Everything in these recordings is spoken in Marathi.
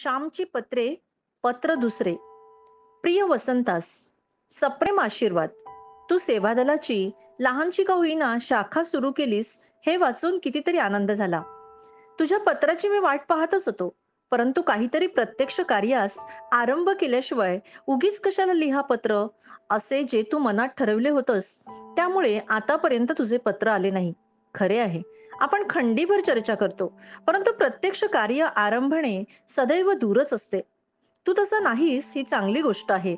श्यामची पत्रे, पत्र दुसरे. प्रिय वसंतास, सप्रेम आशीर्वाद. तू सेवादलाची लहानशी का होईना शाखा सुरू केलीस, हे वाचून कितीतरी आनंद झाला. तुझ्या पत्राची मी वाट पाहतच होतो. परंतु काहीतरी प्रत्यक्ष कार्यास आरंभ केल्याशिवाय उगीच कशाला लिहा पत्र, असे जे तू मनात ठरवले होतस, त्यामुळे आतापर्यंत तुझे पत्र आले नाही. खरे आहे, आपण खंडीभर चर्चा करतो, परंतु प्रत्यक्ष कार्य आरंभणे सदैव दूरच असते. तू तसा नाहीस ही चांगली गोष्ट आहे.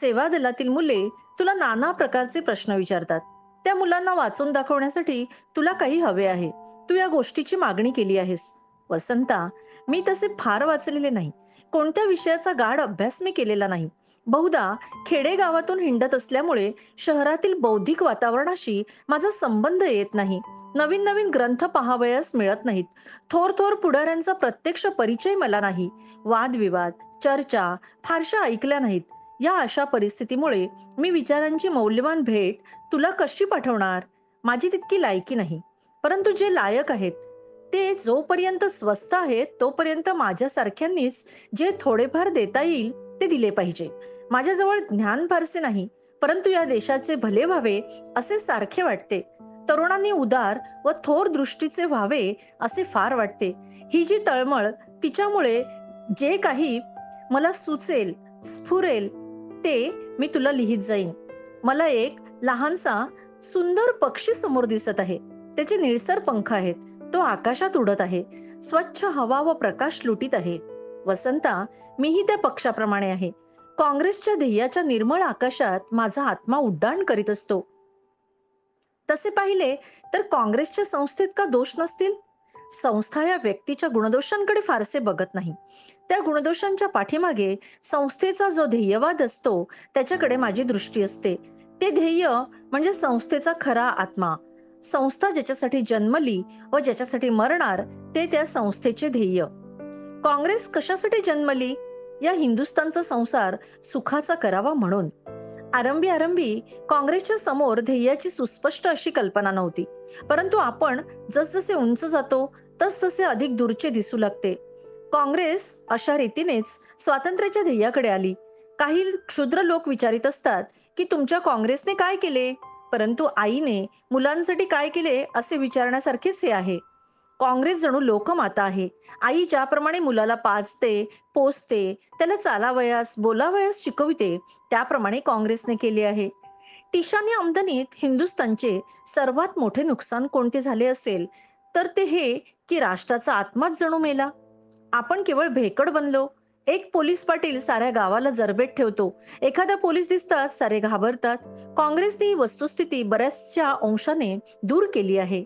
सेवा दलातील मुले तुला नाना प्रकारचे प्रश्न विचारतात. त्या मुलांना वाचून दाखवण्यासाठी तुला काही हवे आहे. तू या गोष्टीची मागणी केली आहेस. वसंता, मी तसे फार वाचलेले नाही. कोणत्या विषयाचा गाढ अभ्यास मी केलेला नाही. बहुधा खेडेगावातून हिंडत असल्यामुळे शहरातील बौद्धिक वातावरणाशी माझा संबंध येत नाही. नवीन नवीन ग्रंथ पाहावयास मिळत नाहीत. थोर थोर पुढाऱ्यांचा प्रत्यक्ष परिचय मला नाही. वादविवाद, चर्चा फारशा ऐकल्या नाहीत. या अशा परिस्थितीमुळे मी विचारांची मौल्यवान भेट तुला कशी पाठवणार? माझी तितकी लायकी नाही. परंतु जे लायक आहेत, ते जोपर्यंत स्वस्त आहेत, तोपर्यंत माझ्यासारख्यांनीच जे थोडेफार देता येईल, ते दिले पाहिजे. माझ्याजवळ ज्ञान फारसे नाही, परंतु या देशाचे भले व्हावे असे सारखे वाटते. तरुणांनी उदार व थोर दृष्टीचे व्हावे असे फार वाटते. ही जी तळमळ, तिच्यामुळे जे काही मला सुचेल, स्फुरेल, ते मी तुला लिहित जाईन. मला एक लहानसा सुंदर पक्षी समोर दिसत आहे. त्याचे निळसर पंख आहेत. तो आकाशात उडत आहे. स्वच्छ हवा व प्रकाश लुटीत आहे. वसंता, मीही त्या पक्षाप्रमाणे आहे. काँग्रेसच्या ध्येयाच्या निर्मळ आकाशात माझा आत्मा उड्डाण करीत असतो. तसे पाहिले तर काँग्रेसच्या संस्थेत का दोष नसतील? संस्था या व्यक्तीच्या गुणदोषांकडे फारसे बघत नाही. त्या गुणदोषांच्या पाठीमागे संस्थेचा जो ध्येयवाद असतो, त्याच्याकडे माझी दृष्टी असते. ते ध्येय म्हणजे संस्थेचा खरा आत्मा. संस्था ज्याच्यासाठी जन्मली व ज्याच्यासाठी मरणार, ते त्या संस्थेचे ध्येय. काँग्रेस कशासाठी जन्मली? या हिंदुस्थानचा संसार सुखाचा करावा म्हणून. आरंभी आरंभी काँग्रेसच्या समोर ध्येयाची सुस्पष्ट अशी कल्पना नव्हती. परंतु आपण जसजसे उंच जातो, तसतसे अधिक दूरचे दिसू लागते. काँग्रेस अशा रीतीनेच स्वातंत्र्याच्या ध्येयाकडे आली. काही क्षुद्र लोक विचारित असतात की तुमच्या काँग्रेसने काय केले, परंतु आईने मुलांसाठी काय केले असे विचारण्यासारखेच हे आहे. काँग्रेस जणू लोकमाता आहे. आई ज्याप्रमाणे मुलाला पाजते, पोसते, त्याला चालावयास, बोलावयास शिकविते, त्याप्रमाणे काँग्रेसने केले आहे. टिशानी आमदनीत हिंदुस्थानचे सर्वात मोठे नुकसान कोणते झाले असेल, तर ते हे की राष्ट्राचा आत्माच जणू मेला. आपण केवळ भेकड बनलो. एक पोलीस पाटील साऱ्या गावाला जरबेत ठेवतो. एखादा पोलीस दिसताच सारे घाबरतात. काँग्रेसने ही वस्तुस्थिती बऱ्याचशा अंशाने दूर केली आहे.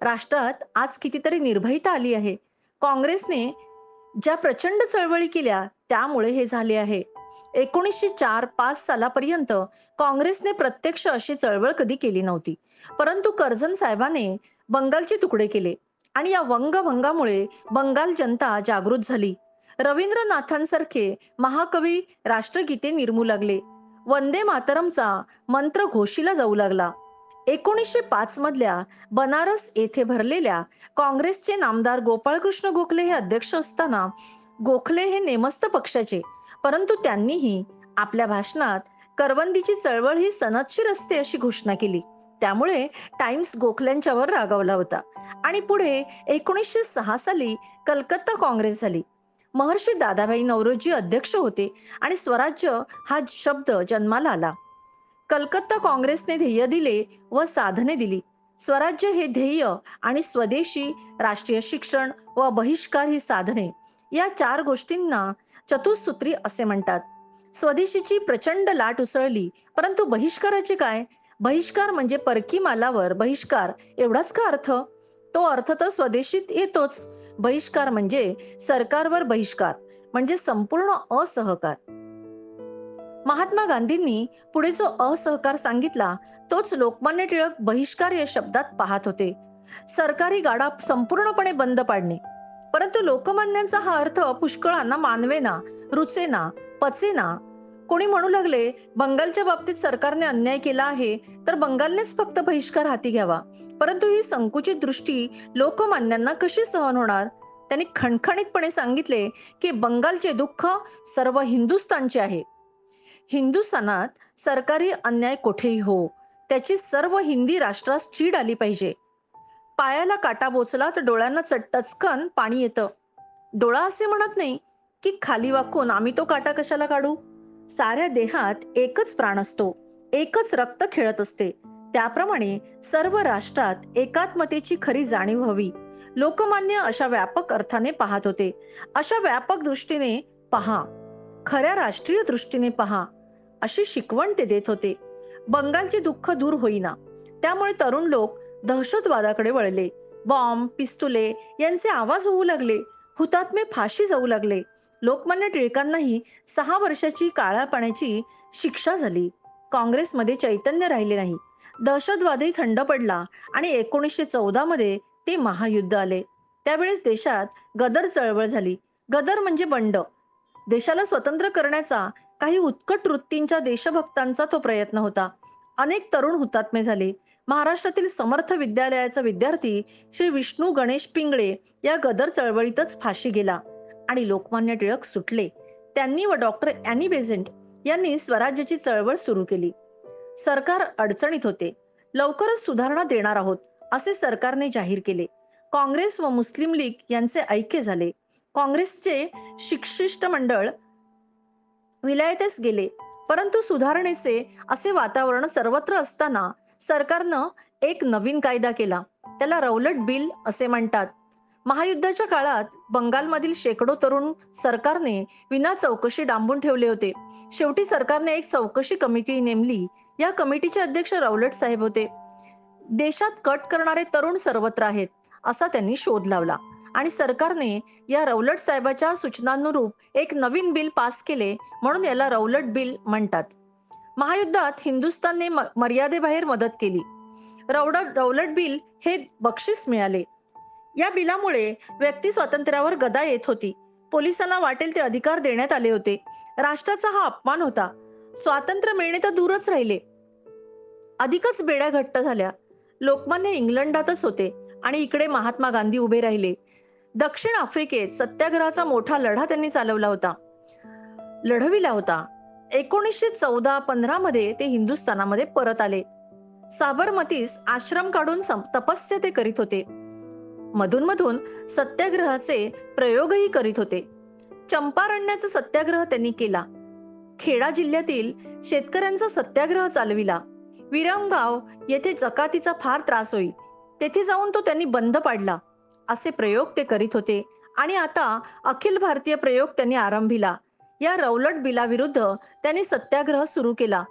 राष्ट्रात आज कितीतरी निर्भयता आली आहे. काँग्रेसने ज्या प्रचंड चळवळी केल्या, त्यामुळे हे झाले आहे. 1904-5 सालापर्यंत काँग्रेसने प्रत्यक्ष अशी चळवळ कधी केली नव्हती. परंतु कर्झन साहेबाने बंगालचे तुकडे केले आणि या वंगभंगामुळे बंगाल जनता जागृत झाली. रवींद्रनाथांसारखे महाकवी राष्ट्रगीते निर्मू लागले. वंदे मातरमचा मंत्र घोषीला जाऊ लागला. 1905 मधल्या बनारस येथे भरलेल्या काँग्रेसचे नामदार गोपाळकृष्ण गोखले हे अध्यक्ष असताना, गोखले हे नेमस्त पक्षाचे, परंतु त्यांनीही आपल्या भाषणात करवंदीची चळवळ ही सनदशीर असते अशी घोषणा केली. त्यामुळे टाइम्स गोखल्यांच्यावर रागावला होता आणि पुढे 1906 साली कलकत्ता काँग्रेस झाली. महर्षी दादाभाई नौरोजी अध्यक्ष होते आणि स्वराज्य हा शब्द जन्माला आला. कलकत्ता काँग्रेसने ध्येय दिले व साधने दिली. स्वराज्य हे ध्येय आणि स्वदेशी, राष्ट्रीय शिक्षण व बहिष्कार ही साधने, या चार गोष्टींना चतुसूत्री असे म्हणतात. स्वदेशीची प्रचंड लाट उसळली, परंतु बहिष्काराचे काय? बहिष्कार म्हणजे परकी मालावर बहिष्कार, एवढाच का अर्थ? तो अर्थ तर स्वदेशीत येतोच. बहिष्कार म्हणजे सरकारवर बहिष्कार, म्हणजे संपूर्ण असहकार. महात्मा गांधींनी पुढे जो असहकार सांगितला, तोच लोकमान्य टिळक बहिष्कार या शब्दात पाहत होते. सरकारी गाडा संपूर्णपणे बंद पाडणे. परंतु लोकमान्यांचा हा अर्थ पुष्कळांना मानवेना, रुचेना, पचेना. कोणी म्हणू लागले, बंगालच्या बाबतीत सरकारने अन्याय केला आहे, तर बंगालनेच फक्त बहिष्कार हाती घ्यावा. परंतु ही संकुचित दृष्टी लोकमान्यांना कशी सहन होणार? त्यांनी खणखणीतपणे सांगितले की बंगालचे दुःख सर्व हिंदुस्थानचे आहे. हिंदुस्थानात सरकारी अन्याय कोठेही हो, त्याची सर्व हिंदी राष्ट्रास चीड आली पाहिजे. पायाला काटा बोचला तर डोळ्यांना टचकन पाणी येतं. डोळा असे म्हणत नाही की खाली वाकून आम्ही तो काटा कशाला काढू. साऱ्या देहात एकच प्राण असतो, एकच रक्त खेळत असते. त्याप्रमाणे सर्व राष्ट्रात एकात्मतेची खरी जाणीव हवी. लोकमान्य अशा व्यापक अर्थाने पाहत होते. अशा व्यापक दृष्टीने पहा, खऱ्या राष्ट्रीय दृष्टीने पहा, अशी शिकवण ते देत होते. बंगालचे दुःख दूर होईना, त्यामुळे तरुण लोक दहशतवादाकडे वळले. बॉम्ब, पिस्तुले यांचे आवाज होऊ लागले. हुतात्मे फाशी जाऊ लागले. लोकमान्य टिळकांनाही 6 वर्षाची काळ्या पाण्याची शिक्षा झाली. काँग्रेसमध्ये चैतन्य राहिले नाही. दहशतवादही थंड पडला आणि 1914 मध्ये ते महायुद्ध आले. त्यावेळेस देशात गदर चळवळ झाली. गदर म्हणजे बंड. देशाला स्वतंत्र करण्याचा काही उत्कट वृत्तींच्या देशभक्तांचा तो प्रयत्न होता. अनेक तरुण हुतात्मे झाले. महाराष्ट्रातील समर्थ विद्यालयाचा विद्यार्थी श्री विष्णू गणेश पिंगळे या गदर चळवळीतच फाशी गेला आणि लोकमान्य टिळक सुटले. त्यांनी व डॉक्टर अॅनी बेझंट यांनी स्वराज्याची चळवळ सुरू केली. सरकार अडचणीत होते. लवकरच सुधारणा देणार आहोत असे सरकारने जाहीर केले. काँग्रेस व मुस्लिम लीग यांचे ऐक्य झाले. काँग्रेसचे शिष्टमंडळ विलायतेस गेले. परंतु सुधारणेचे असे वातावरण सर्वत्र असताना सरकारनं एक नवीन कायदा केला. त्याला रौलट बिल असे म्हणतात. महायुद्धाच्या काळात बंगालमधील शेकडो तरुण सरकारने विना चौकशी डांबून ठेवले होते. शेवटी सरकारने एक चौकशी कमिटी नेमली. या कमिटीचे अध्यक्ष रौलट साहेब होते. देशात कट करणारे तरुण सर्वत्र आहेत असा त्यांनी शोध लावला आणि सरकारने या रौलट साहेबाच्या सूचनांनुरूप एक नवीन बिल पास केले, म्हणून याला रौलट बिल म्हणतात. महायुद्धात हिंदुस्थानने मर्यादेबाहेर मदत केली. रौलट बिल हे बक्षीस मिळाले. या बिलामुळे व्यक्ती स्वातंत्र्यावर गदा येत होती. पोलिसांना वाटेल ते अधिकार देण्यात आले होते. राष्ट्राचा हा अपमान होता. स्वातंत्र्य मिळणे तर दूरच राहिले, अधिकच बेड्या घट्ट झाल्या. लोकमान्य इंग्लंडातच होते आणि इकडे महात्मा गांधी उभे राहिले. दक्षिण आफ्रिकेत सत्याग्रहाचा मोठा लढा त्यांनी लढविला होता. 1914-15 मध्ये ते हिंदुस्थानामध्ये परत आले. साबरमतीस आश्रम काढून तपस्या ते करीत होते. मधून मधून सत्याग्रहाचे प्रयोगही करीत होते. चंपारण्याचा सत्याग्रह त्यांनी केला. खेडा जिल्ह्यातील शेतकऱ्यांचा सत्याग्रह चालविला. विरमगाव येथे जकातीचा फार त्रास होई, तेथे जाऊन तो त्यांनी बंद पाडला. असे प्रयोग ते करीत होते आणि आता अखिल भारतीय प्रयोग त्यांनी आरंभिला. या रौलट बिलाविरुद्ध त्यांनी सत्याग्रह सुरू केला.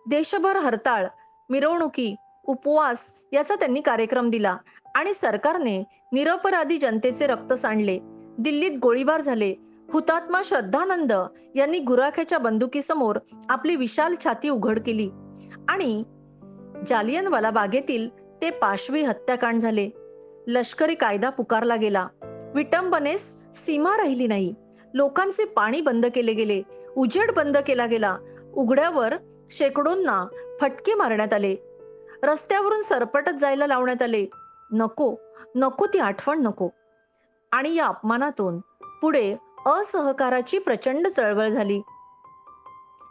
देशभर हरताळ, मिरवणुकी, उपवास याचा त्यांनी कार्यक्रम दिला आणि सरकारने निरपराधी जनतेचे रक्त सांडले. दिल्लीत गोळीबार झाले. हुतात्मा श्रद्धानंद यांनी गुराख्याच्या बंदुकीसमोर आपली विशाल छाती उघड केली आणि जालियनवाला बागेतील ते पाशवी हत्याकांड झाले. लष्करी कायदा पुकारला गेला. विटंबनेस सीमा राहिली नाही. लोकांचे पाणी बंद केले गेले. उजेड बंद केला गेला. उघड्यावर शेकडोंना फटके मारण्यात आले. रस्त्यावरून सरपटत जायला लावण्यात आले. नको नको ती आठवण नको. आणि या अपमानातून पुढे असहकाराची प्रचंड चळवळ झाली.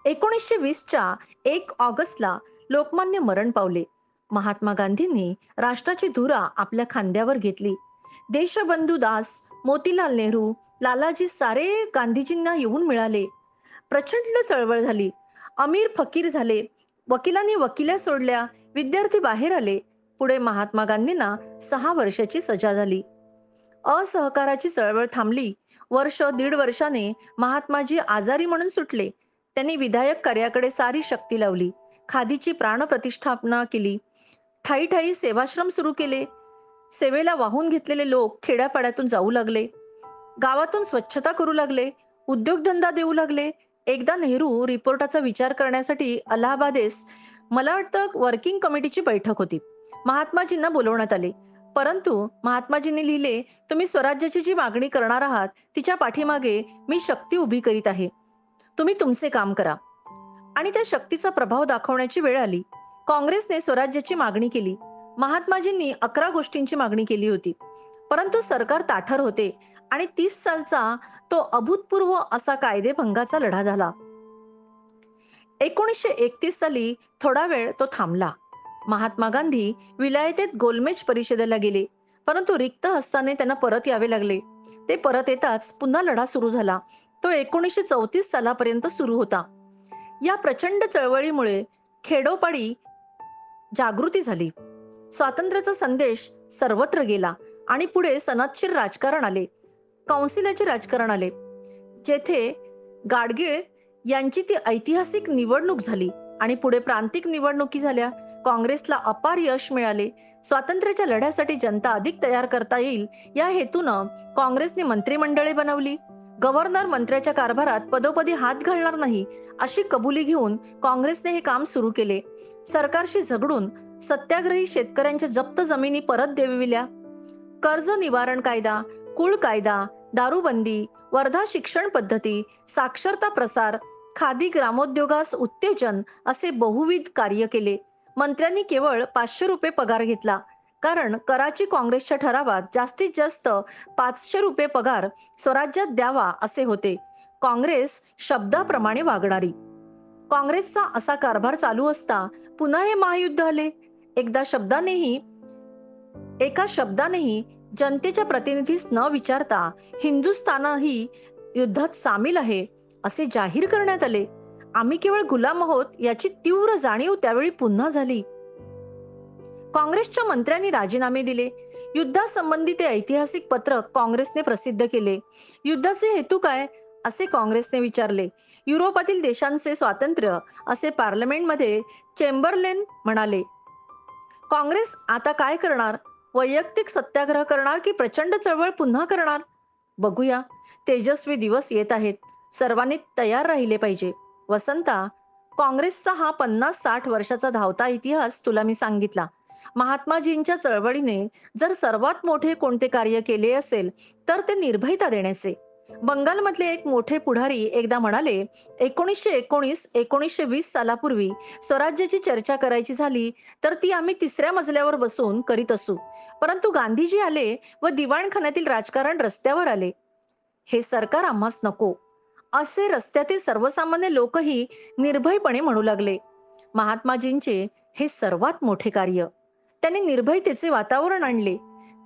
1920च्या 1 ऑगस्टला लोकमान्य मरण पावले. महात्मा गांधींनी राष्ट्राची धुरा आपल्या खांद्यावर घेतली. देशबंधू दास, मोतीलाल नेहरू, लालाजी सारे गांधीजींना येऊन मिळाले. प्रचंड चळवळ झाली. अमीर फकीर झाले. वकिलांनी वकिल्या सोडल्या. विद्यार्थी बाहेर आले. पुढे महात्मा गांधींना 6 वर्षाची सजा झाली. असहकाराची चळवळ थांबली. वर्ष दीड वर्षाने महात्माजी आजारी म्हणून सुटले. त्यांनी विधायक कार्याकडे सारी शक्ती लावली. खादीची प्राणप्रतिष्ठापना केली. ठायी ठायी सेवाश्रम सुरू केले. सेवेला वाहून घेतलेले लोक खेड्यापाड्यातून जाऊ लागले. गावातून स्वच्छता करू लागले. उद्योगधंदा देऊ लागले. एकदा नेहरू रिपोर्टाचा विचार करण्यासाठी अलाहाबादेस, मला वाटतं, वर्किंग कमिटीची बैठक होती. महात्माजींना बोलवण्यात आले. परंतु महात्माजींनी लिहिले, तुम्ही स्वराज्याची जी मागणी करणार आहात तिच्या पाठीमागे मी शक्ती उभी करीत आहे. तुम्ही तुमचे काम करा. आणि त्या शक्तीचा प्रभाव दाखवण्याची वेळ आली. काँग्रेसने स्वराज्याची मागणी केली. महात्माजींनी 11 गोष्टींची मागणी केली होती. परंतु सरकार ताठर होते आणि 30 सालचा तो अभूतपूर्व असा कायदेभंगाचा लढा झाला. 1931 साली थोडा वेळ तो थांबला. महात्मा गांधी विलायतेत गोलमेज परिषदेला गेले, परंतु रिक्त हस्ताने त्यांना परत यावे लागले. ते परत येताच पुन्हा लढा सुरू झाला. तो 1934 सालापर्यंत सुरू होता. या प्रचंड चळवळीमुळे खेडोपाडी जागृती झाली. स्वातंत्र्याचा संदेश सर्वत्र गेला आणि पुढे सनदशीर राजकारण आले. कौन्सिलाचे राजकारण आले, जेथे गाडगीळ यांची ती ऐतिहासिक निवडणूक झाली आणि पुढे प्रांतिक निवडणुकी झाल्या. काँग्रेसला अपार यश मिळाले. स्वातंत्र्याच्या लढ्यासाठी जनता अधिक तयार करता येईल या हेतूनं काँग्रेसने मंत्रिमंडळे बनवली. गव्हर्नर मंत्र्याच्या कारभारात पदोपदी हात घालणार नाही अशी कबुली घेऊन काँग्रेसने हे काम सुरू केले. सरकारशी झगडून सत्याग्रही शेतकऱ्यांच्या जप्त जमिनी परत देविल्या. कर्ज निवारण कायदा, कुळ कायदा, दारूबंदी, वर्धा शिक्षण पद्धती, साक्षरता प्रसार, खादी ग्रामोद्योगास उत्तेजन असे बहुविध कार्य केले. मंत्र्यांनी केवळ 500 रुपये पगार घेतला, कारण कराची काँग्रेसच्या ठरावात जास्तीत जास्त 500 रुपये पगार स्वराज्यात द्यावा असे होते. काँग्रेस शब्दाप्रमाणे वागणारी. काँग्रेसचा असा कारभार चालू असता पुन्हा हे महायुद्ध आले. एकदा शब्दानेही एका शब्दानेही जनतेच्या प्रतिनिधीस न विचारता हिंदुस्थानही युद्धात सामील आहे असे जाहीर करण्यात आले. आम्ही केवळ गुलाम आहोत याची तीव्र जाणीव त्यावेळी पुन्हा झाली. काँग्रेसच्या मंत्र्यांनी राजीनामे दिले. युद्धासंबंधी ते ऐतिहासिक पत्रक काँग्रेसने प्रसिद्ध केले. युद्धाचे हेतू काय असे काँग्रेसने विचारले. युरोपातील देशांचे स्वातंत्र्य असे पार्लमेंटमध्ये चेंबरलेन म्हणाले. काँग्रेस आता काय करणार? वैयक्तिक सत्याग्रह करणार की प्रचंड चळवळ पुन्हा करणार? बघूया. तेजस्वी दिवस येत आहेत. सर्वांनी तयार राहिले पाहिजे. वसंता, काँग्रेसचा हा 50-60 वर्षाचा धावता इतिहास तुला मी सांगितला. महात्माजींच्या चळवळीने जर सर्वात मोठे कोणते कार्य केले असेल तर ते निर्भयता देण्याचे. बंगालमधले एक मोठे पुढारी एकदा म्हणाले, 1919-1920 सालापूर्वी स्वराज्याची चर्चा करायची झाली तर ती आम्ही 3ऱ्या मजल्यावर बसून करीत असू, परंतु गांधीजी आले व दिवाणखान्यातील राजकारण रस्त्यावर आले. हे सरकार आम्हास नको असे रस्त्यातील सर्वसामान्य लोकही निर्भयपणे म्हणू लागले. महात्माजींचे हे सर्वात मोठे कार्य. त्यांनी निर्भयतेचे वातावरण आणले.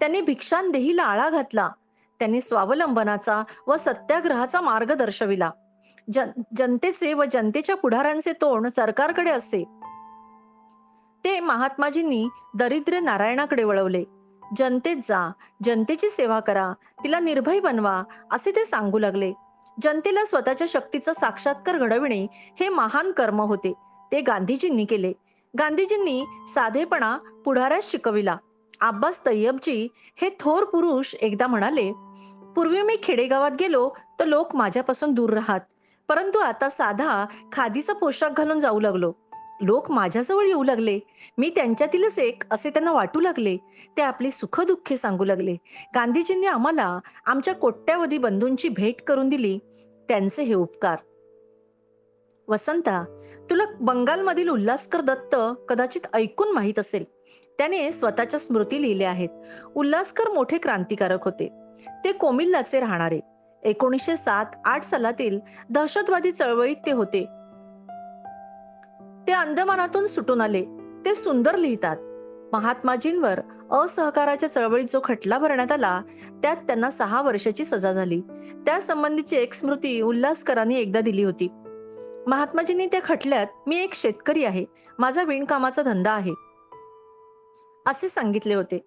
त्यांनी भिक्षांदेहीला आळा घातला. त्यांनी स्वावलंबनाचा व सत्याग्रहाचा मार्ग दर्शविला. जनतेचे व जनतेच्या पुढाऱ्यांचे तोंड सरकारकडे असते, ते महात्माजींनी दरिद्र नारायणाकडे वळवले. जनतेत जा, जनतेची सेवा करा, तिला निर्भय बनवा असे ते सांगू लागले. जनतेला स्वतःच्या शक्तीचा साक्षात्कार घडविणे हे महान कर्म होते. ते गांधीजींनी केले. गांधीजींनी साधेपणा पुढाऱ्यास शिकविला. अब्बास तय्यबजी हे थोर पुरुष एकदा म्हणाले, पूर्वी मी खेडेगावात गेलो तर लोक माझ्यापासून दूर राहत, परंतु आता साधा खादीचा पोशाख घालून जाऊ लागलो. लोक माझ्याजवळ येऊ लागले. मी त्यांच्यातीलच एक असे त्यांना वाटू लागले. ते आपली सुखदुःखे सांगू लागले. गांधीजींनी आम्हाला आमच्या कोट्यावधी बंधूंची भेट करून दिली. त्यांचे हे उपकार. वसंता, तुला बंगालमधील उल्हासकर दत्त कदाचित ऐकून माहित असेल. त्याने स्वतःच्या स्मृती लिहिल्या आहेत. उल्हासकर मोठे क्रांतिकारक होते. ते कोमिल्लाचे राहणारे. 1907-8 सालातील दहशतवादी चळवळीत ते होते. ते अंदमानातून सुटून आले. ते सुंदर लिहितात. महात्माजींवर असहकाराच्या चळवळीत जो खटला भरण्यात आला त्यात त्यांना 6 वर्षाची सजा झाली. त्या संबंधीची एक स्मृती उल्हासकरांनी एकदा दिली होती. महात्माजींनी त्या खटल्यात, मी एक शेतकरी आहे, माझा विणकामाचा धंदा आहे असे सांगितले होते.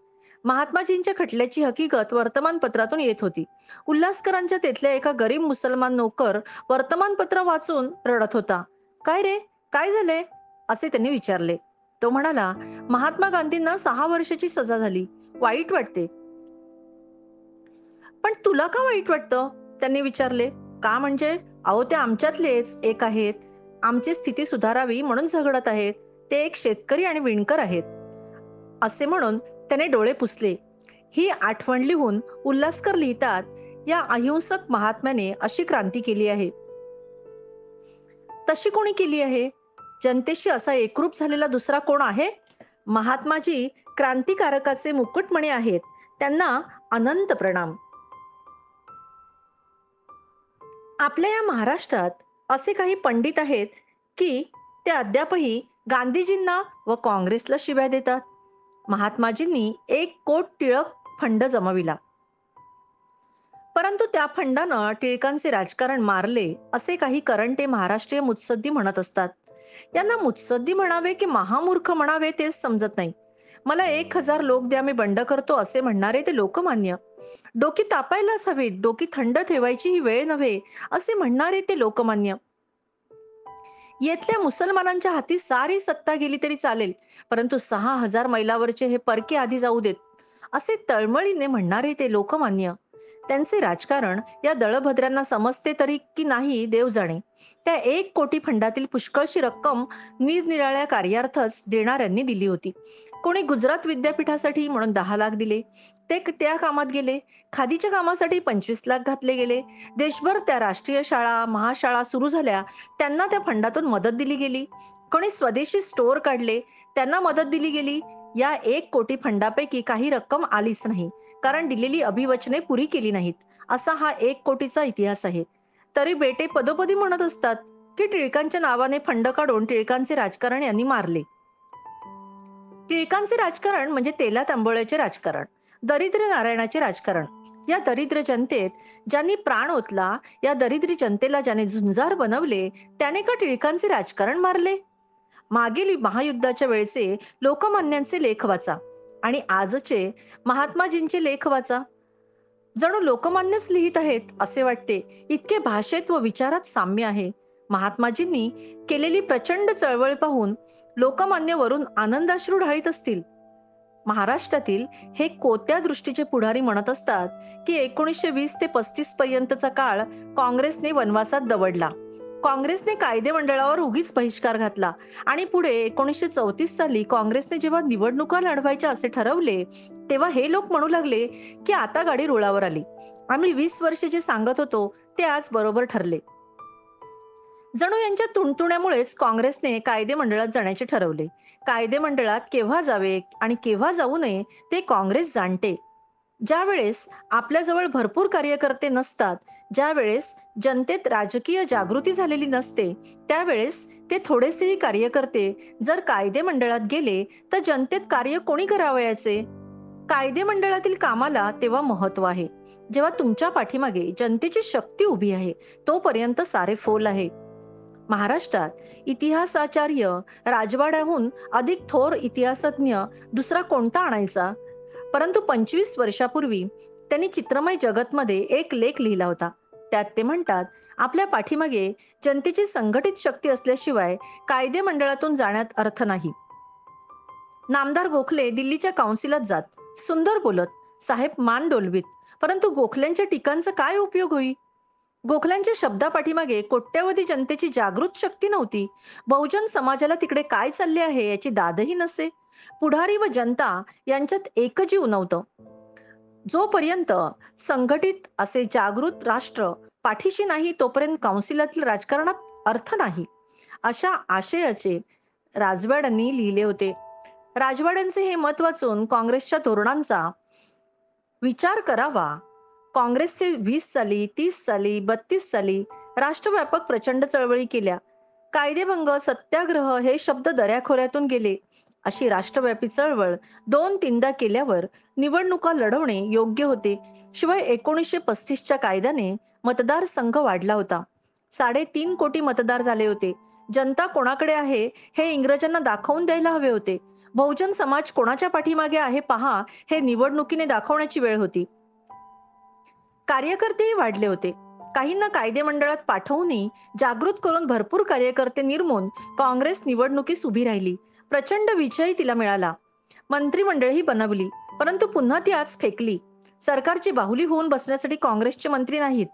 महात्माजींच्या खटल्याची हकीकत वर्तमानपत्रातून येत होती. उल्हासकरांच्या तेथल्या एका गरीब मुसलमान नोकर वर्तमानपत्र वाचून रडत होता. काय रे, काय झाले असे त्यांनी विचारले. तो म्हणाला, महात्मा गांधींना 6 वर्षाची सजा झाली. वाईट वाटते. पण तुला का वाईट वाटतं त्यांनी विचारले. का म्हणजे? अहो, ते आमच्यातलेच एक आहेत. आमची स्थिती सुधारावी म्हणून झगडत आहेत. ते एक शेतकरी आणि विणकर आहेत असे म्हणून त्याने डोळे पुसले. ही आठवण लिहून उल्हासकर लिहितात, या अहिंसक महात्म्याने अशी क्रांती केली आहे. तशी कोणी केली आहे? जनतेशी असा एकरूप झालेला दुसरा कोण आहे? महात्माजी क्रांतिकारकाचे मुकुटमणी आहेत. त्यांना अनंत प्रणाम. आपल्या या महाराष्ट्रात असे काही पंडित आहेत, की ते अद्यापही गांधीजींना व काँग्रेसला शिव्या देतात. महात्माजींनी 1 कोट टिळक फंड जमविला. परंतु त्या फंडानं टिळकांचे राजकारण मारले, असे काही करंटे महाराष्ट्रीय मुत्सद्दी म्हणत असतात. यांना मुत्सद्दी म्हणावे की महामूर्ख म्हणावे तेच समजत नाही. मला 1,000 लोक द्या मी बंड करतो असे म्हणणारे ते लोकमान्य. डोकी तापायलाच हवीत, डोकी थंड ठेवायची ही वेळ नव्हे, असे म्हणणारे ते लोकमान्य. येथल्या मुसलमानांच्या हाती सारी सत्ता गेली तरी चालेल, परंतु 6,000 मैलावरचे हे परके आधी जाऊ देत, असे तळमळीने म्हणणारे ते लोकमान्य. त्यांचे राजकारण या दळभद्रांना समजते तरी की नाही देव जाणे. त्या 1 कोटी फंडातील पुष्कळशी रक्कम निरनिराळ्या कार्यार्थच देणाऱ्यांनी दिली होती. कोणी गुजरात विद्यापीठासाठी म्हणून 10 लाख दिले, ते त्या कामात गेले. खादीच्या कामासाठी 25 लाख घातले गेले. देशभर त्या राष्ट्रीय शाळा महाशाळा सुरू झाल्या, त्यांना त्या फंडातून मदत दिली गेली. कोणी स्वदेशी स्टोअर काढले, त्यांना मदत दिली गेली. या 1 कोटी फंडापैकी काही रक्कम आलीच नाही, कारण दिलेली अभिवचने पुरी केली नाहीत. असा हा 1 कोटीचा इतिहास आहे. तरी बेटे पदोपदी म्हणत असतात, की टिळकांच्या नावाने फंड काढून टिळकांचे राजकारण यांनी मारले. टिळकांचे राजकारण म्हणजे तेलात आंबोळ्याचे राजकारण, दरिद्र नारायणाचे राजकारण. या दरिद्र जनतेत ज्यांनी प्राण ओतला, या दरिद्री जनतेला ज्याने झुंजार बनवले, त्याने का टिळकांचे राजकारण मारले? मागील महायुद्धाच्या वेळचे लोकमान्यांचे लेख वाचा आणि आजचे महात्माजींचे लेख वाचा. जणू लोकमान्यच लिहित आहेत असे वाटते, इतके भाषेत व विचारात साम्य आहे. महात्माजींनी केलेली प्रचंड चळवळ पाहून लोकमान्य वरून आनंदाश्रू ढाळीत असतील. महाराष्ट्रातील हे कोत्या दृष्टीचे पुढारी म्हणत असतात, की 1920 ते 35 पर्यंतचा काळ काँग्रेसने वनवासात दवडला. काँग्रेसने कायदे मंडळावर उगीच बहिष्कार घातला आणि पुढे 1934 साली काँग्रेसने जेव्हा निवडणुका लढवायच्या असे ठरवले, तेव्हा हे लोक म्हणू लागले, की आता गाडी रुळावर आली. आम्ही 20 वर्षे जे सांगत होतो ते आज बरोबर ठरले. जणू यांच्या तुणतुण्यामुळेच काँग्रेसने कायदे मंडळात जाण्याचे ठरवले. कायदे मंडळात केव्हा जावे आणि केव्हा जाऊ नये ते काँग्रेस जाणते. ज्यावेळेस आपल्याजवळ भरपूर कार्यकर्ते नसतात, ज्यावेळेस जनतेत राजकीय जागृती झालेली नसते, त्यावेळेस ते थोडेसेही कार्यकर्ते जर कायदे मंडळात गेले, तर जनतेत कार्य कोणी करावयाचे? कायदे मंडळातील कामाला तेव्हा महत्व आहे. जेव्हा तुमच्या पाठीमागे जनतेची शक्ती उभी आहे, तोपर्यंत सारे फोल आहे. महाराष्ट्रात इतिहासाचार्य राजवाड्याहून अधिक थोर इतिहासज्ञ दुसरा कोणता आणायचा? परंतु 25 वर्षापूर्वी त्यांनी चित्रमय जगतमध्ये एक लेख लिहिला होता. त्यात ते म्हणतात, आपल्या पाठीमागे जनतेची संघटित शक्ती असल्याशिवाय कायदे मंडळातून जाण्यात अर्थ नाही. नामदार गोखले दिल्लीच्या काउन्सिलात जात, सुंदर बोलत, साहेब मान डोलवीत, परंतु गोखल्यांच्या टीकांचा काय उपयोग होई? गोखल्यांच्या शब्दापाठीमागे कोट्यावधी जनतेची जागृत शक्ती नव्हती. बहुजन समाजाला तिकडे काय चालले आहे याची दादही नसे. पुढारी व जनता यांच्यात एकजीव नव्हतं. जोपर्यंत संघटित असे जागृत राष्ट्र पाठीशी नाही, तोपर्यंत काउन्सिलातील राजकारणात अर्थ नाही. अशा आशयाचे राजवाड्यांनी लिहिले होते. राजवाड्यांचे हे मत वाचून काँग्रेसच्या धोरणांचा विचार करावा. काँग्रेसचे 20 साली, 30 साली, 32 साली राष्ट्रव्यापक प्रचंड चळवळी केल्या. कायदेभंग, सत्याग्रह हे शब्द दऱ्याखोऱ्यातून गेले. अशी राष्ट्रव्यापी चळवळ 2-3दा केल्यावर निवडणुका लढवणे योग्य होते. शिवाय 1935च्या कायद्याने मतदारसंघ वाढला होता. 3.5 कोटी मतदार झाले होते. जनता कोणाकडे आहे हे इंग्रजांना दाखवून द्यायला हवे होते. बहुजन समाज कोणाच्या पाठीमागे आहे पहा, हे निवडणुकीने दाखवण्याची वेळ होती. कार्यकर्तेही वाढले होते. काहींना कायदे मंडळात पाठवूनही जागृत करून भरपूर कार्यकर्ते निर्मून काँग्रेस निवडणुकीस उभी राहिली. प्रचंड विजय तिला मिळाला. मंत्रिमंडळही बनवली, परंतु पुन्हा ती आज फेकली. सरकारची बाहुली होऊन बसण्यासाठी काँग्रेसचे मंत्री नाहीत.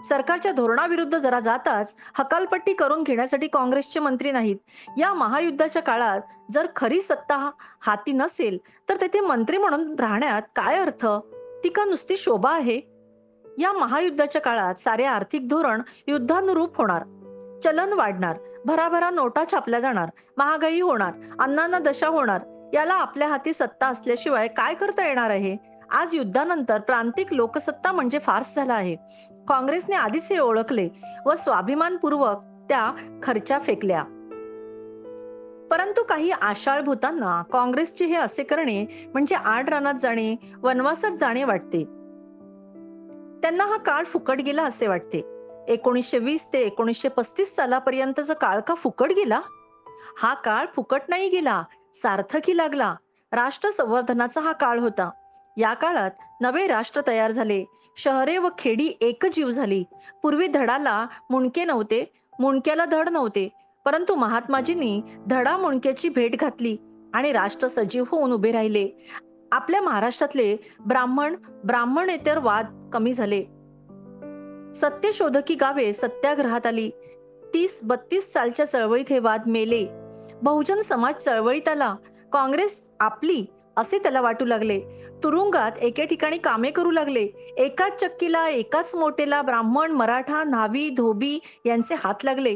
सरकारच्या धोरणाविरुद्ध जरा जाताच हकालपट्टी करून घेण्यासाठी काँग्रेसचे मंत्री नाहीत. या महायुद्धाच्या काळात जर खरी सत्ता हाती नसेल, तर तेथे मंत्री म्हणून राहण्यात काय अर्थ? ती का नुसती शोभा आहे? या महायुद्धाच्या काळात सारे आर्थिक धोरण युद्धानुरूप होणार. चलन वाढणार, भराभरा नोटा छापल्या जाणार, महागाई होणार, अन्नांना दशा होणार. याला आपल्या हाती सत्ता असल्याशिवाय काय करता येणार आहे? आज युद्धानंतर प्रांतिक लोकसत्ता म्हणजे फार्स झाला आहे. काँग्रेसने आधीच हे ओळखले व स्वाभिमानपूर्वक त्या खर्च्या फेकल्या. परंतु काही आशाळ भूतांना काँग्रेसचे हे असे करणे म्हणजे आड रानात जाणे, वनवासात जाणे वाटते. त्यांना हा काळ फुकट गेला असे वाटते. 1920 ते 1935 सालापर्यंतचा काळ का फुकट गेला? हा काळ फुकट नाही गेला, सार्थकी लागला. राष्ट्र संवर्धनाचा हा काळ होता. या काळात नवे राष्ट्र तयार झाले. शहरे व खेडी एकजीव झाली. पूर्वी धडाला मुंडके नव्हते, मुंडक्याला धड नव्हते. परंतु महात्माजींनी धडा मुंडक्याची भेट घातली आणि राष्ट्र सजीव होऊन उभे राहिले. आपल्या महाराष्ट्रातले ब्राह्मण ब्राह्मणेतर वाद कमी झाले. सत्यशोधकी गावे सत्याग्रहात आली. 30-32 सालच्या चळवळीत हे वाद मेले. बहुजन समाज चळवळीत आला. काँग्रेस आपली असे त्याला वाटू लागले. तुरुंगात एके ठिकाणी कामे करू लागले. एकाच चक्कीला, एकाच मोटेला ब्राह्मण, मराठा, न्हावी, धोबी यांचे हात लागले.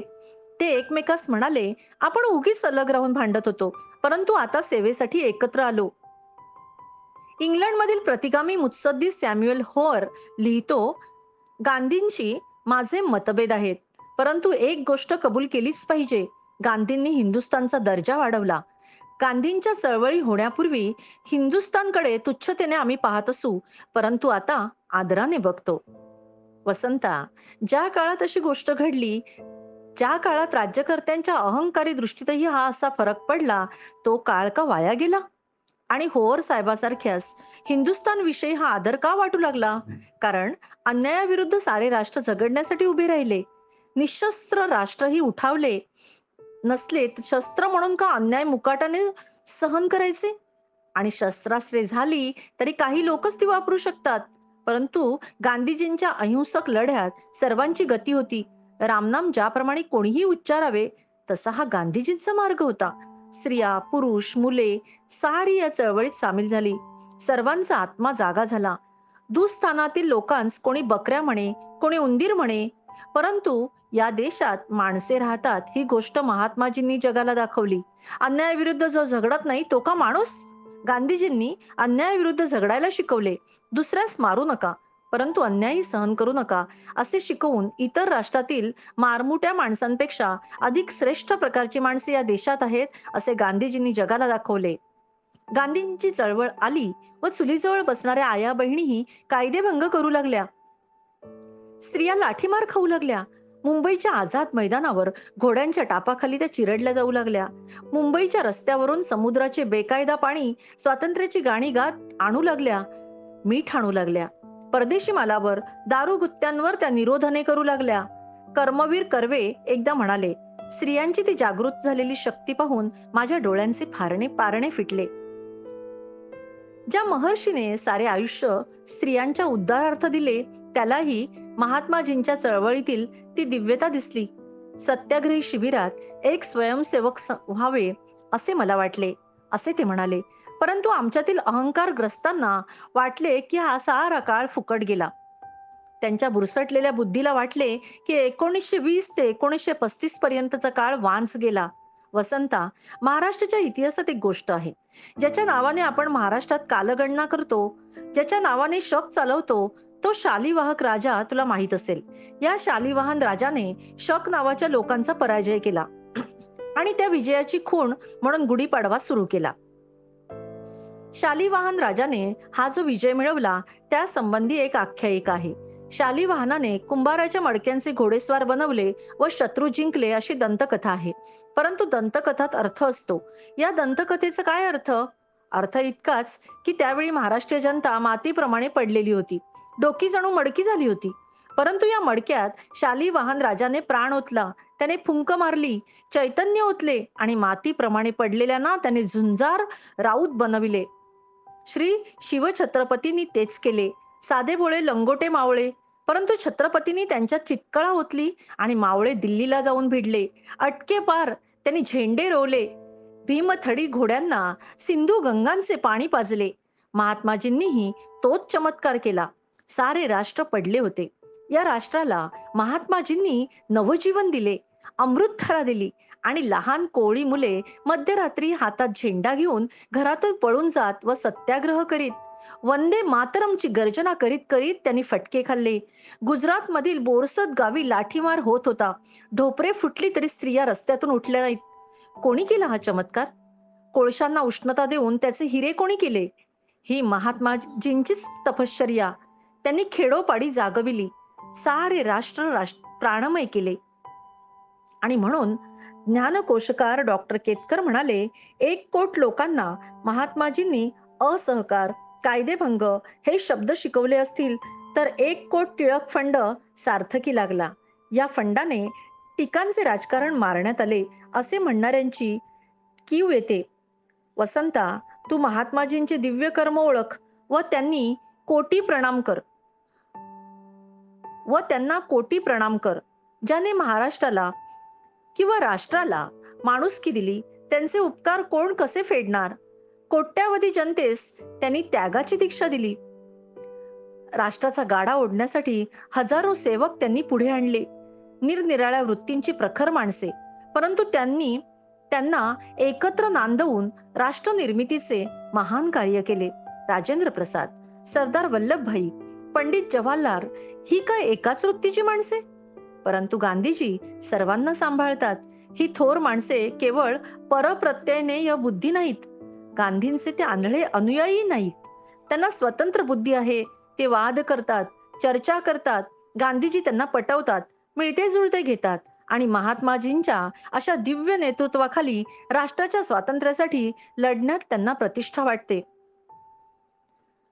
ते एकमेकास म्हणाले, आपण उगीच अलग राहून भांडत होतो, परंतु आता सेवेसाठी एकत्र आलो. इंग्लंडमधील प्रतिगामी मुत्सद्दी सॅम्युएल होअर लिहितो, गांधींशी माझे मतभेद आहेत, परंतु एक गोष्ट कबूल केलीच पाहिजे. गांधींनी हिंदुस्थानचा दर्जा वाढवला. गांधींच्या चळवळी होण्यापूर्वी हिंदुस्थानकडे तुच्छतेने आम्ही पाहत असू, परंतु आता आदराने बघतो. वसंता, ज्या काळात अशी गोष्ट घडली, ज्या काळात राज्यकर्त्यांच्या अहंकारी दृष्टीतही हा असा फरक पडला, तो काळ का वाया गेला? आणि होर साहेबासारख्यास हिंदुस्थान विषयी हा आदर का वाटू लागला? कारण अन्यायाविरुद्ध सारे राष्ट्र झगडण्यासाठी उभे राहिले. निशस्त्र राष्ट्रही उठावले नसले तर शस्त्र म्हणून का अन्याय मुकाटाने सहन करायचे? आणि शस्त्रास्त्रे झाली तरी काही लोकच ती वापरू शकतात. परंतु गांधीजींच्या अहिंसक लढ्यात सर्वांची गती होती. रामनाम ज्याप्रमाणे कोणीही उच्चारावे तसा हा गांधीजींचा मार्ग होता. स्त्रिया, पुरुष, मुले सारी या चळवळीत सामील झाली. सर्वांचा आत्मा जागा झाला. दुःस्थानातील लोकांस कोणी बकऱ्या म्हणे, कोणी उंदीर म्हणे, परंतु या देशात माणसे राहतात ही गोष्ट महात्माजींनी जगाला दाखवली. अन्यायाविरुद्ध जो झगडत नाही तो का माणूस? गांधीजींनी अन्यायाविरुद्ध झगडायला शिकवले. दुसऱ्यास मारू नका, परंतु अन्यायही सहन करू नका असे शिकवून इतर राष्ट्रातील मारमुट्या माणसांपेक्षा अधिक श्रेष्ठ प्रकारची माणसे या देशात आहेत असे गांधीजींनी जगाला दाखवले. गांधींची चळवळ आली व चुलीजवळ बसणाऱ्या आया बहिणीही कायदेभंग करू लागल्या. स्त्रिया लाठीमार खाऊ लागल्या. मुंबईच्या आझाद मैदानावर घोड्यांच्या टापाखाली त्या चिरडल्या जाऊ लागल्या. मुंबईच्या रस्त्यावरून समुद्राचे बेकायदा पाणी स्वातंत्र्याची गाणी गात आणू लागल्या. मीठ आणू लागल्या. परदेशी मालावर, दारू गुत्त्यांवर त्या निरोधने करू लागल्या. कर्मवीर कर्वे एकदा म्हणाले, स्त्रियांची ती जागृत झालेली शक्ती पाहून माझ्या डोळ्यांचे पारणे फिटले. ज्या महर्षीने सारे आयुष्य स्त्रियांच्या उद्धारार्थ दिले, त्यालाही महात्माजींच्या चळवळीतील ती दिव्यता दिसली. सत्याग्रही शिबिरात एक स्वयंसेवक व्हावे असे मला वाटले, असे ते म्हणाले. परंतु आमच्यातील अहंकारग्रस्तांना वाटले की हा सारा काळ फुकट गेला. त्यांच्या बुरसटलेल्या बुद्धीला वाटले की 1920 ते 1935 पर्यंतचा काळ वांस गेला. वसंता, महाराष्ट्राच्या इतिहासात एक गोष्ट आहे, ज्याच्या नावाने आपण महाराष्ट्रात कालगणना करतो, ज्याच्या नावाने शक चालवतो, तो शालिवाहक राजा तुला माहित असेल. या शालिवाहन राजाने शक नावाच्या लोकांचा पराजय केला आणि त्या विजयाची खूण म्हणून गुढीपाडवा सुरू केला. शालिवाहन राजाने हा जो विजय मिळवला त्या संबंधी एक आख्यायिका आहे. शालिवाहनाने कुंभाराच्या मडक्यांचे घोडेस्वार बनवले व शत्रू जिंकले अशी दंतकथा आहे. परंतु दंतकथात अर्थ असतो. या दंतकथेचा काय अर्थ? अर्थ इतकाच की त्यावेळी महाराष्ट्रीय जनता मातीप्रमाणे पडलेली होती. डोकी जणू मडकी झाली होती. परंतु या मडक्यात शालिवाहन राजाने प्राण ओतला. त्याने फुंक मारली, चैतन्य ओतले आणि मातीप्रमाणे पडलेल्यांना त्याने झुंजार राऊत बनविले. श्री शिवछत्रपतींनी तेच केले. साधे भोळे लंगोटे मावळे, परंतु छत्रपतींनी त्यांच्यात चितकळा ओतली आणि मावळे दिल्लीला जाऊन भिडले. अटके पार त्यांनी झेंडे रोवले. भीमथडी घोड्यांना सिंधू गंगांचे पाणी पाजले. महात्माजींनीही तोच चमत्कार केला. सारे राष्ट्र पडले होते. या राष्ट्राला महात्माजींनी नवजीवन दिले, अमृतधारा दिली आणि लहान कोळी मुले मध्यरात्री हातात झेंडा घेऊन घरातून पळून जात व सत्याग्रह करीत वंदे मातरमची गर्जना करीत करीत त्यांनी फटके खाल्ले. गुजरातमधील बोरसद गावी लाठीमार होत होता. ढोपरे फुटली तरी स्त्रिया रस्त्यातून उठल्या नाहीत. कोणी केला हा चमत्कार? कोळशांना उष्णता देऊन त्याचे हिरे कोणी केले? ही महात्माजींचीच तपश्चर्या. त्यांनी खेडोपाडी जागविली. सारे राष्ट्र प्राणमय केले. आणि म्हणून ज्ञानकोशकार डॉक्टर केतकर म्हणाले, 1 कोट लोकांना महात्माजींनी असहकार, कायदेभंग हे शब्द शिकवले असतील तर 1 कोट टिळक फंड सार्थकी लागला. या फंडाने टिकांचे राजकारण मारण्यात आले असे म्हणणाऱ्यांची कीव येते. वसंता, तू महात्माजींचे दिव्य कर्म ओळख व त्यांनी कोटी प्रणाम कर व त्यांना कोटी प्रणाम कर. ज्याने महाराष्ट्राला किंवा राष्ट्राला माणुसकी दिली, त्यांचे उपकार कोण कसे फेडणार? कोट्यावधी जनतेस त्यांनी त्यागाची दीक्षा दिली. राष्ट्राचा गाडा ओढण्यासाठी हजारो सेवक त्यांनी पुढे आणले. निरनिराळ्या वृत्तींची प्रखर माणसे, परंतु त्यांना एकत्र नांदवून राष्ट्र निर्मितीचे महान कार्य केले. राजेंद्र प्रसाद, सरदार वल्लभभाई, पंडित जवाहरलाल ही काय एकाच वृत्तीची माणसे? परंतु गांधीजी सर्वांना सांभाळतात. ही थोर माणसे केवळ परप्रत्ययनेय बुद्धी नाहीत. गांधींचे ते आंधळे अनुयायी नाहीत. त्यांना स्वतंत्र बुद्धी आहे. ते वाद करतात, चर्चा करतात. गांधीजी त्यांना पटवतात, मिळते जुळते घेतात आणि महात्माजींच्या अशा दिव्य नेतृत्वाखाली राष्ट्राच्या स्वातंत्र्यासाठी लढण्यात त्यांना प्रतिष्ठा वाटते.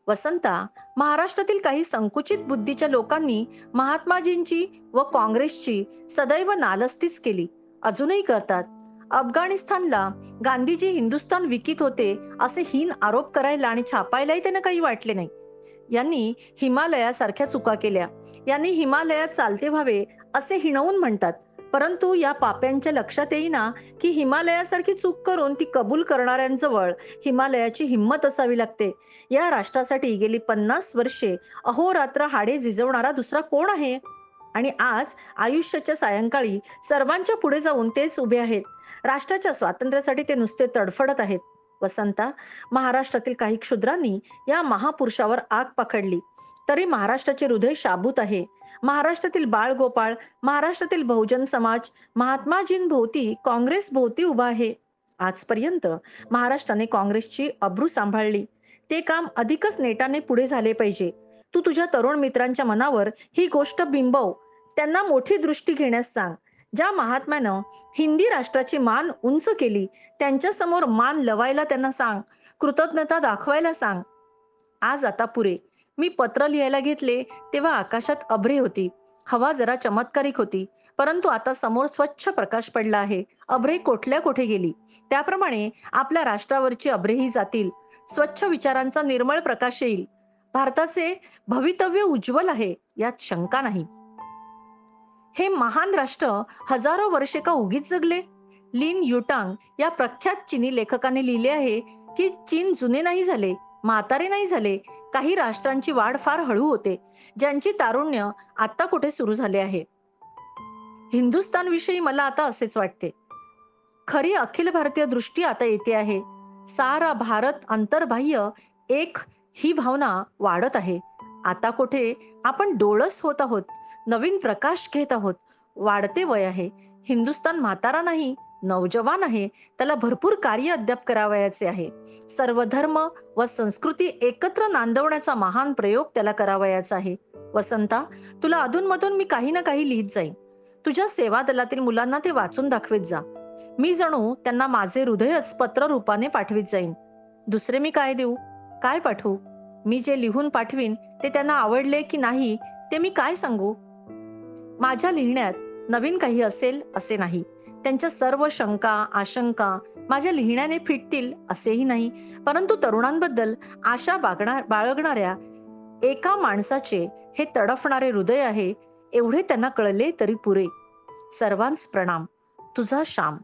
वसंता, महाराष्ट्रातील काही संकुचित बुद्धीच्या लोकांनी महात्माजींची व काँग्रेसची सदैव नालस्तीच केली. अजूनही करतात. अफगाणिस्तानला गांधीजी हिंदुस्थान विकीत होते असे हीन आरोप करायला आणि छापायलाही त्यांना काही वाटले नाही. यांनी हिमालयासारख्या चुका केल्या. यांनी हिमालयात चालते व्हावे असे हिणवून म्हणतात. परंतु या पाप्यांच्या लक्षात येईना की हिमालयासारखी चूक करून ती कबूल करणाऱ्यांजवळ हिमालयाची हिंमत असावी लागते. या राष्ट्रासाठी गेली 50 वर्षे अहोरात्र हाडे झिजवणारा दुसरा कोण आहे? आणि आज आयुष्याच्या सायंकाळी सर्वांच्या पुढे जाऊन तेच उभे आहेत. राष्ट्राच्या स्वातंत्र्यासाठी ते नुसते तडफडत आहेत. वसंता, महाराष्ट्रातील काही क्षुद्रांनी या महापुरुषावर आग पकडली तरी महाराष्ट्राचे हृदय शाबूत आहे. महाराष्ट्रातील बाळगोपाळ, महाराष्ट्रातील बहुजन समाज महात्माजींभोवती, काँग्रेस भोवती उभा आहे. आजपर्यंत महाराष्ट्राने काँग्रेसची अब्रू सांभाळली. ते काम अधिकच नेटाने पुढे झाले पाहिजे. तू तुझ्या तरुण मित्रांच्या मनावर ही गोष्ट बिंबव. त्यांना मोठी दृष्टी घेण्यास सांग. ज्या महात्म्यानं हिंदी राष्ट्राची मान उंच केली, त्यांच्या समोर मान लवायला त्यांना सांग. कृतज्ञता दाखवायला सांग. आज आता पुरे. मी पत्र लिहायला घेतले तेव्हा आकाशात अभ्रे होती. हवा जरा चमत्कारिक होती. परंतु आता समोर स्वच्छ प्रकाश पडला आहे. अभ्रे कोठल्या कोठे गेली. त्याप्रमाणे आपल्या राष्ट्रावरची अभ्रेही जातील. स्वच्छ विचारांचा निर्मळ प्रकाश येईल. भारताचे भवितव्य उज्ज्वल आहे, यात शंका नाही. हे महान राष्ट्र हजारो वर्षे का उगीच जगले? लिन युटांग या प्रख्यात चीनी लेखकाने लिहिले आहे की चीन जुने नाही झाले, म्हातारे नाही झाले. काही राष्ट्रांची वाढ फार हळू होते, ज्यांची तारुण्य आता कुठे सुरू झाले आहे. हिंदुस्थान विषयी मला आता असेच वाटते. खरी अखिल भारतीय दृष्टी आता येते आहे. सारा भारत अंतर्बाह्य एक ही भावना वाढत आहे. आता कुठे आपण डोळस होत आहोत. नवीन प्रकाश घेत आहोत. वाढते वय आहे. हिंदुस्थान म्हातारा नाही, नवजवान आहे. त्याला भरपूर कार्य अद्याप करावयाचे आहे. सर्व धर्म व संस्कृती एकत्र नांदवण्याचा महान प्रयोग त्याला करावयाचा आहे. वसंता, तुला अधूनमधून मी काही ना काही लिहित जाईन. तुझ्या सेवा दलातील मुलांना ते वाचून दाखवीत जा. मी जणू त्यांना माझे हृदयच पत्र रूपाने पाठवीत जाईन. दुसरे मी काय देऊ, काय पाठवू? मी जे लिहून पाठवीन ते त्यांना आवडले की नाही ते मी काय सांगू? माझ्या लिहिण्यात नवीन काही असेल असे नाही. त्यांच्या सर्व शंका आशंका माझ्या लिहिण्याने फिटतील असेही नाही. परंतु तरुणांबद्दल आशा बाळगणाऱ्या एका माणसाचे हे तडफणारे हृदय आहे, एवढे त्यांना कळले तरी पुरे. सर्वांस प्रणाम. तुझा श्याम.